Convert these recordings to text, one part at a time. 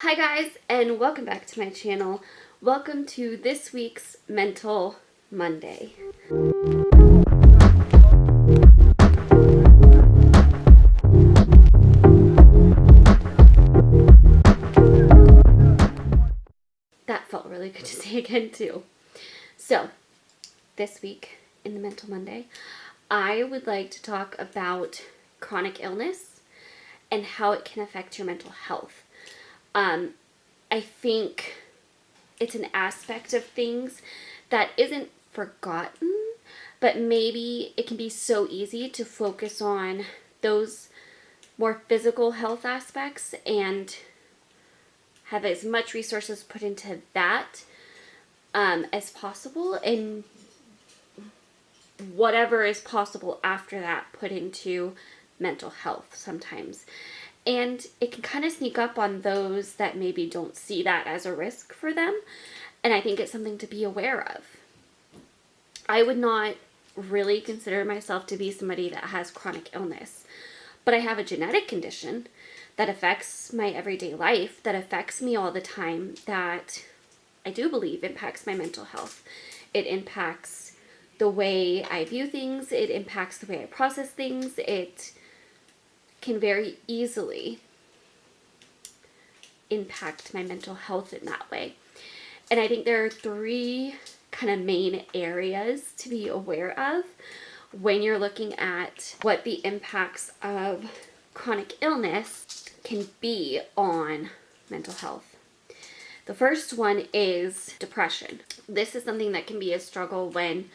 Hi guys, and welcome back to my channel. Welcome to this week's Mental Monday. That felt really good to say again too. So, this week in the Mental Monday, I would like to talk about chronic illness and how it can affect your mental health. I think it's an aspect of things that isn't forgotten, but maybe it can be so easy to focus on those more physical health aspects and have as much resources put into that as possible, and whatever is possible after that put into mental health sometimes. And it can kind of sneak up on those that maybe don't see that as a risk for them. And I think it's something to be aware of. I would not really consider myself to be somebody that has chronic illness, but I have a genetic condition that affects my everyday life, that affects me all the time, that I do believe impacts my mental health. It impacts the way I view things, it impacts the way I process things. It can very easily impact my mental health in that way. And I think there are three kind of main areas to be aware of when you're looking at what the impacts of chronic illness can be on mental health. The first one is depression. This is something that can be a struggle when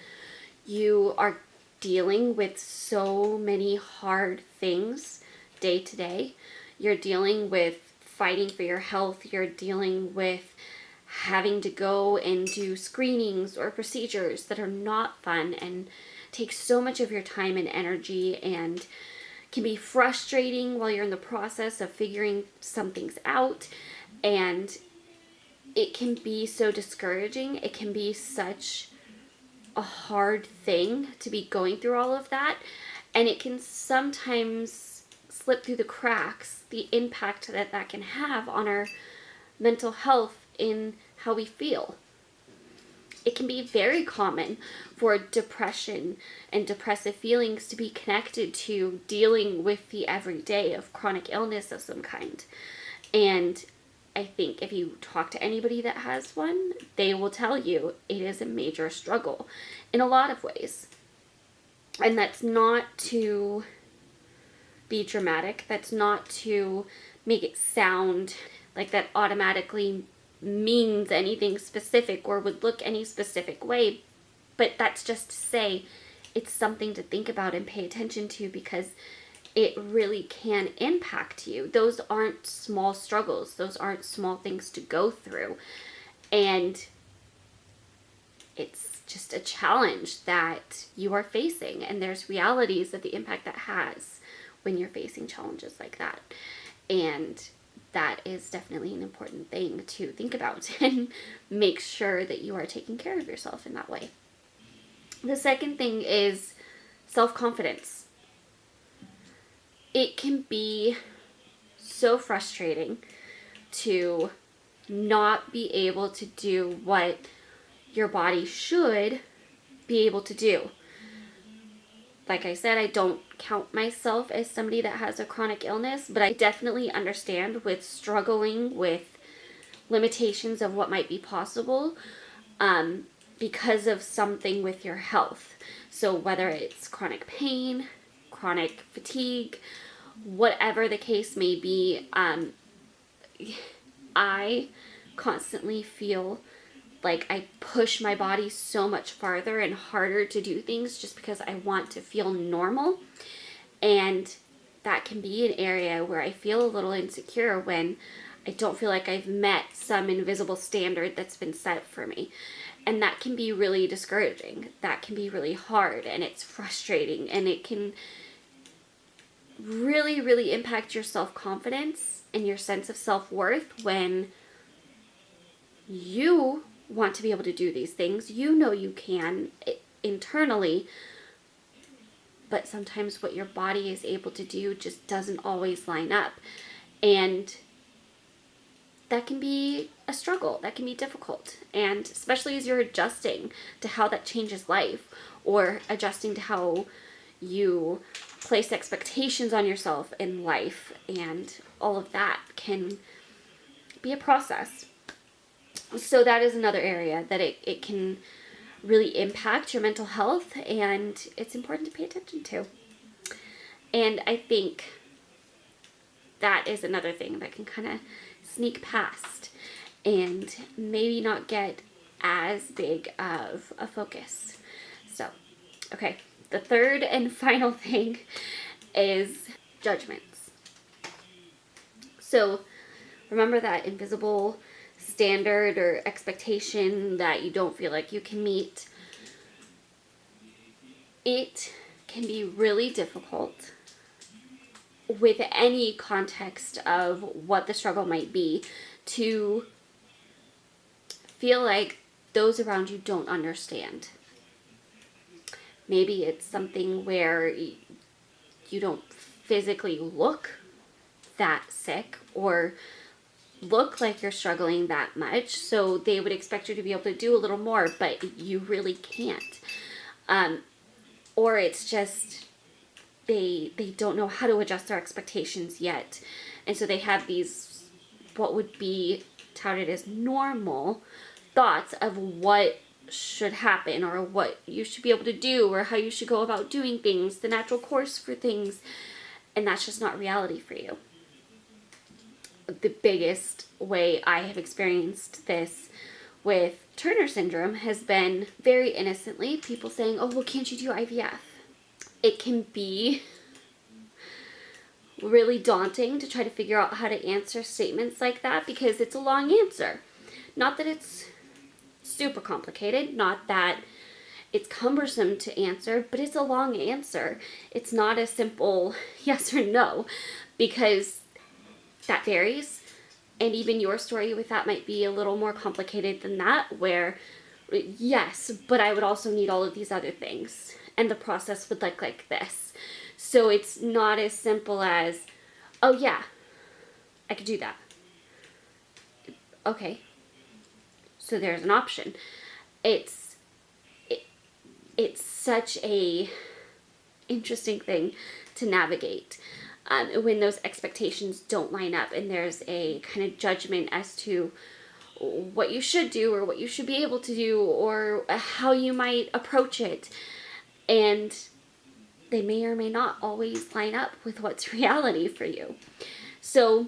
you are dealing with so many hard things day to day. You're dealing with fighting for your health. You're dealing with having to go and do screenings or procedures that are not fun and take so much of your time and energy, and can be frustrating while you're in the process of figuring some things out. And it can be so discouraging. It can be such a hard thing to be going through all of that, and it can sometimes slip through the cracks, the impact that that can have on our mental health in how we feel. It can be very common for depression and depressive feelings to be connected to dealing with the everyday of chronic illness of some kind. And I think if you talk to anybody that has one, they will tell you it is a major struggle in a lot of ways. And that's not to be dramatic. That's not to make it sound like that automatically means anything specific or would look any specific way. But that's just to say it's something to think about and pay attention to, because it really can impact you. Those aren't small struggles. Those aren't small things to go through. And it's just a challenge that you are facing. And there's realities of the impact that has when you're facing challenges like that. And that is definitely an important thing to think about and make sure that you are taking care of yourself in that way. The second thing is self-confidence. It can be so frustrating to not be able to do what your body should be able to do. Like I said, I don't count myself as somebody that has a chronic illness, but I definitely understand with struggling with limitations of what might be possible because of something with your health. So whether it's chronic pain, chronic fatigue, whatever the case may be, I constantly feel like I push my body so much farther and harder to do things just because I want to feel normal. And that can be an area where I feel a little insecure when I don't feel like I've met some invisible standard that's been set for me. And that can be really discouraging. That can be really hard, and it's frustrating, and it can really, really impact your self-confidence and your sense of self-worth when you want to be able to do these things. You know you can internally, but sometimes what your body is able to do just doesn't always line up. And that can be a struggle, that can be difficult. And especially as you're adjusting to how that changes life, or adjusting to how you place expectations on yourself in life, and all of that can be a process. So that is another area that it can really impact your mental health, and it's important to pay attention to. And I think that is another thing that can kind of sneak past and maybe not get as big of a focus. So, okay, the third and final thing is judgments. So remember that invisible standard or expectation that you don't feel like you can meet. It can be really difficult with any context of what the struggle might be to feel like those around you don't understand. Maybe it's something where you don't physically look that sick or look like you're struggling that much, so they would expect you to be able to do a little more, but you really can't. Or it's just they don't know how to adjust their expectations yet, and so they have these what would be touted as normal thoughts of what should happen or what you should be able to do or how you should go about doing things, the natural course for things, and that's just not reality for you. The biggest way I have experienced this with Turner syndrome has been very innocently people saying, oh, well, can't you do IVF? It can be really daunting to try to figure out how to answer statements like that because it's a long answer. Not that it's super complicated, not that it's cumbersome to answer, but it's a long answer. It's not a simple yes or no, because that varies. And even your story with that might be a little more complicated than that, where yes, but I would also need all of these other things, and the process would look like this. So it's not as simple as, oh yeah, I could do that. Okay, so there's an option. It's such a interesting thing to navigate when those expectations don't line up and there's a kind of judgment as to what you should do or what you should be able to do or how you might approach it, and they may or may not always line up with what's reality for you. So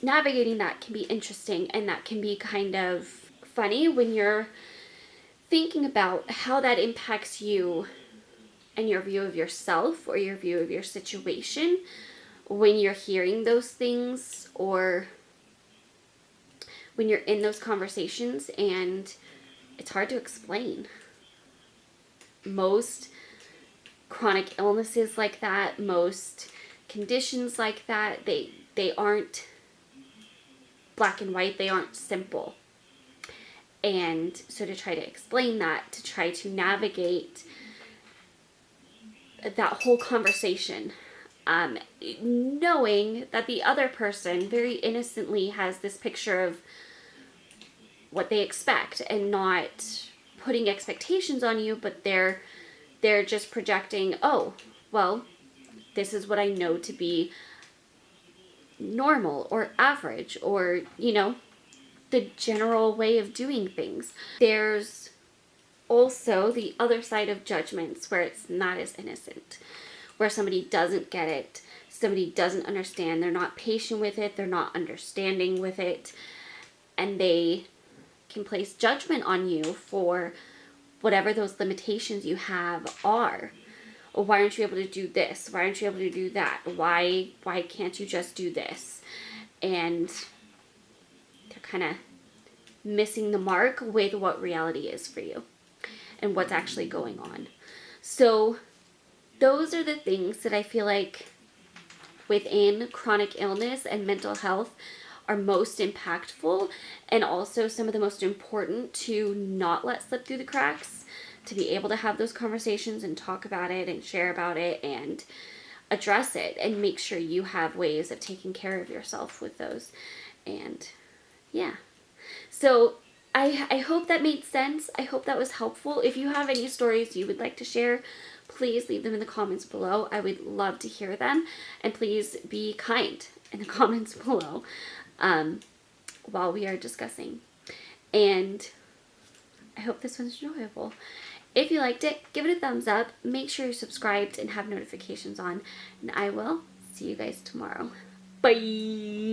navigating that can be interesting, and that can be kind of funny when you're thinking about how that impacts you and your view of yourself or your view of your situation when you're hearing those things or when you're in those conversations, and it's hard to explain. Most chronic illnesses like that, most conditions like that, they aren't black and white, they aren't simple. And so to try to explain that, to try to navigate that whole conversation, knowing that the other person very innocently has this picture of what they expect and not putting expectations on you, but they're just projecting, oh, well, this is what I know to be normal or average or, the general way of doing things. There's also the other side of judgments where it's not as innocent, where somebody doesn't get it, somebody doesn't understand, they're not patient with it, they're not understanding with it, and they can place judgment on you for whatever those limitations you have are. Or why aren't you able to do this? Why aren't you able to do that? Why can't you just do this? And they're kind of missing the mark with what reality is for you and what's actually going on. So those are the things that I feel like within chronic illness and mental health are most impactful, and also some of the most important to not let slip through the cracks, to be able to have those conversations and talk about it and share about it and address it and make sure you have ways of taking care of yourself with those. And Yeah. So I hope that made sense. I hope that was helpful. If you have any stories you would like to share, please leave them in the comments below. I would love to hear them. And please be kind in the comments below while we are discussing. And I hope this one's enjoyable. If you liked it, give it a thumbs up. Make sure you're subscribed and have notifications on. And I will see you guys tomorrow. Bye!